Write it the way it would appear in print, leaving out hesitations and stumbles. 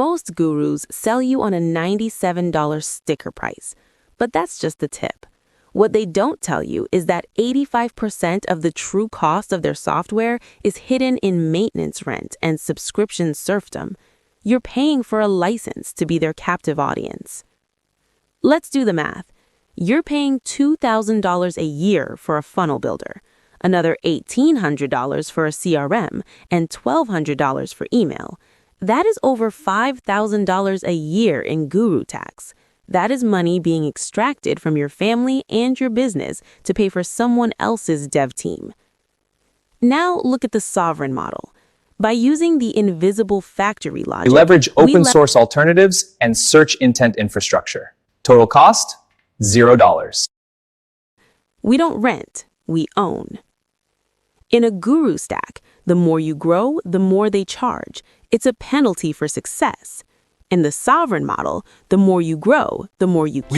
Most gurus sell you on a $97 sticker price, but that's just the tip. What they don't tell you is that 85% of the true cost of their software is hidden in maintenance rent and subscription serfdom. You're paying for a license to be their captive audience. Let's do the math. You're paying $2,000 a year for a funnel builder, another $1,800 for a CRM, and $1,200 for email. That is over $5,000 a year in guru tax. That is money being extracted from your family and your business to pay for someone else's dev team. Now look at the sovereign model. By using the invisible factory logic, we leverage open source alternatives and search intent infrastructure. Total cost, $0. We don't rent, we own. In a guru stack, the more you grow, the more they charge. It's a penalty for success. In the sovereign model, the more you grow, the more you keep.